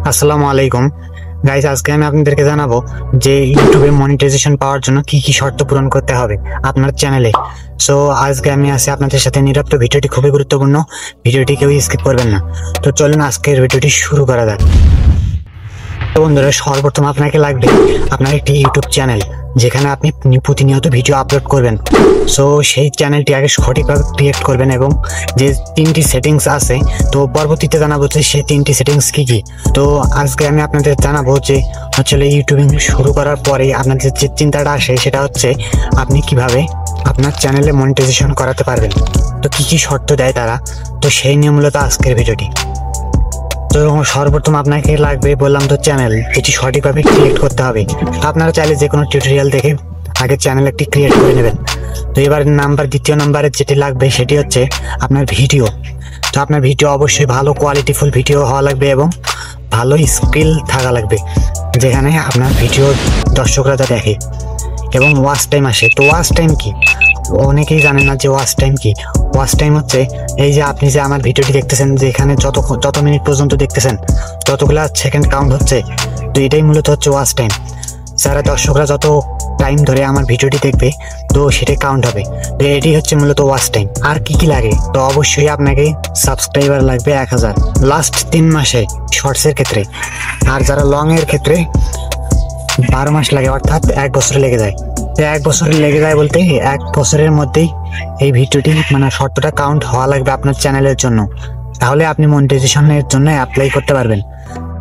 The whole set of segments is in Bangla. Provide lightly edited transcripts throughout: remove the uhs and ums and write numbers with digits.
আসসালামু আলাইকুম গাইস, আজকে আমি আপনাদেরকে জানাবো যে ইউটিউবে মনিটাইজেশন পাওয়ার জন্য কি কি শর্ত পূরণ করতে হবে আপনার চ্যানেলে। সো আজকে আমি আছি আপনাদের সাথে নীরব। তো ভিডিওটি খুবই গুরুত্বপূর্ণ, ভিডিওটি কেউ স্কিপ করবেন না। তো চলুন আজকের ভিডিওটি শুরু করা যাক। তো বন্ধুরা, সর্বপ্রথম আপনাকে লাগবে আপনার একটি ইউটিউব চ্যানেল, যেখানে আপনি প্রতিনিয়ত ভিডিও আপলোড করবেন। সো সেই চ্যানেলটি আগে সঠিকভাবে ক্রিয়েট করবেন এবং যে 3টি সেটিংস আছে, তো পরবর্তীতে জানাবো যে সেই 3টি সেটিংস কি কি। তো আজকে আমি আপনাদের জানাবো যে আসলে ইউটিউবিং শুরু করার পরে আপনাদের যে চিন্তাটা আসে সেটা হচ্ছে আপনি কিভাবে আপনার চ্যানেলে মনিটাইজেশন করাতে পারবেন, তো কি কি শর্ত দেয় তারা। তো সেই নিয়ে মূলত আজকের ভিডিওটি। তো সর্বপ্রথম আপনাকে লাগবে বললাম তো চ্যানেল, যেটি সঠিকভাবে ক্রিয়েট করতে হবে। আপনারা চাইলে যে কোনো টিউটোরিয়াল দেখে আগে চ্যানেল একটি ক্রিয়েট করে নেবেন। তো এবার দ্বিতীয় নাম্বারে যেটি লাগবে সেটি হচ্ছে আপনার ভিডিও। তো আপনার ভিডিও অবশ্যই ভালো কোয়ালিটিফুল ভিডিও হওয়া লাগবে এবং ভালো স্কিল থাকা লাগবে, যেখানে আপনার ভিডিও দর্শকরা যা দেখে এবং ওয়াচ টাইম আসে। তো ওয়াচ টাইম কি? অনেকেই জানেন না যে ওয়াচ টাইম কি। ওয়াচ টাইম হচ্ছে এই যে আপনি যে আমার ভিডিওটি দেখতেছেন, যে এখানে যত মিনিট পর্যন্ত দেখতেছেন ততগুলা সেকেন্ড কাউন্ট হচ্ছে। তো এটাই মূলত হচ্ছে ওয়াচ টাইম। যারা দর্শকরা যত টাইম ধরে আমার ভিডিওটি দেখবে তো সেটাই কাউন্ট হবে। তো এটি হচ্ছে মূলত ওয়াচ টাইম। আর কি কি লাগে? তো অবশ্যই আপনাকে সাবস্ক্রাইবার লাগবে 1000 লাস্ট 3 মাসে শর্টসের ক্ষেত্রে। আর যারা লং এর ক্ষেত্রে 12 মাস লাগে, অর্থাৎ 1 বছর লেগে যায়। তো 1 বছর লেগে যায় বলতে 1 বছরের মধ্যেই এই ভিডিওটি শর্তটা কাউন্ট হওয়া লাগবে আপনার চ্যানেলের জন্য। তাহলে আপনি মনিটাইজেশনের জন্য অ্যাপ্লাই করতে পারবেন।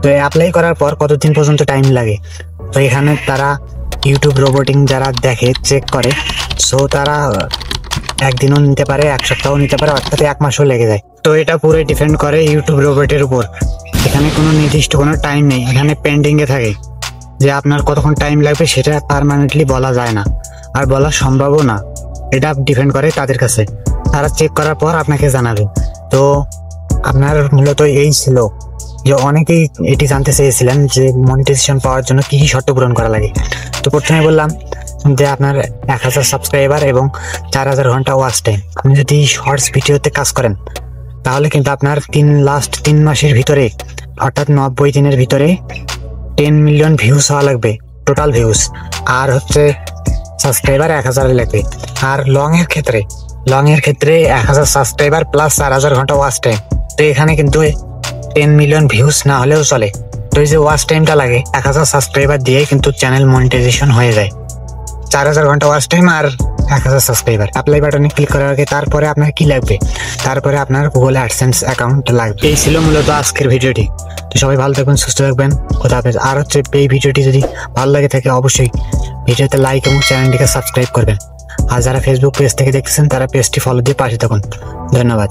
তো অ্যাপ্লাই করার পর কতদিন পর্যন্ত টাইম লাগে? তো এখানে তারা ইউটিউব রোবটিং যারা দেখে চেক করে, সো তারা একদিনও নিতে পারে, 1 সপ্তাহ নিতে পারে, অর্থাৎ 1 মাসও লেগে যায়। তো এটা পুরো ডিপেন্ড করে ইউটিউব রোবটের উপর। এখানে কোনো নির্দিষ্ট কোনো টাইম নেই, এখানে পেন্ডিংয়ে থাকে। যে আপনার কতক্ষণ টাইম লাগবে সেটা পার্মানেন্টলি বলা যায় না, আর বলা সম্ভবও না। এটা ডিপেন্ড করে তাদের কাছে, তারা চেক করার পর আপনাকে জানাবে। তো আপনার মূলত এই ছিল যে অনেকেই এটি জানতে চেয়েছিলেন যে মনিটাইজেশন পাওয়ার জন্য কি কি শর্ত পূরণ করা লাগে। তো প্রথমে বললাম যে আপনার 1000 সাবস্ক্রাইবার এবং 4000 ঘন্টা ওয়াচ টাইম। আপনি যদি শর্টস ভিডিওতে কাজ করেন তাহলে কিন্তু আপনার লাস্ট 3 মাসের ভিতরে, অর্থাৎ 90 দিনের ভিতরে 10 মিলিয়ন ভিউজ হওয়া লাগবে, টোটাল ভিউজ। আর হচ্ছে সাবস্ক্রাইবার 1000 লাগবে। আর লং এর ক্ষেত্রে 1000 সাবস্ক্রাইবার প্লাস 4000 ঘন্টা ওয়াচ টাইম। তো এখানে কিন্তু 10 মিলিয়ন ভিউজ না হলেও চলে। তো এই যে ওয়াচ টাইমটা লাগে 1000 সাবস্ক্রাইবার দিয়ে কিন্তু চ্যানেল মনিটাইজেশন হয়ে যায়। 4000 ঘন্টা ওয়াচ টাইম আর 1000 সাবস্ক্রাইবার। অ্যাপ্লাই বাটনে ক্লিক করার আগে তারপরে আপনার কি লাগবে? তারপরে আপনার গুগল অ্যাডসেন্স অ্যাকাউন্ট লাগবে। এই ছিল মূলত আজকের ভিডিওটি। তো সবাই ভালো থাকবেন, সুস্থ থাকবেন, খোদা হাফেজ। আর হচ্ছে এই ভিডিওটি যদি ভালো লাগে থাকে অবশ্যই ভিডিওতে লাইক এবং চ্যানেলটিকে সাবস্ক্রাইব করবেন। আর যারা ফেসবুক পেজ থেকে দেখতেছেন তারা পেজটি ফলো দিয়ে পাশে থাকুন। ধন্যবাদ।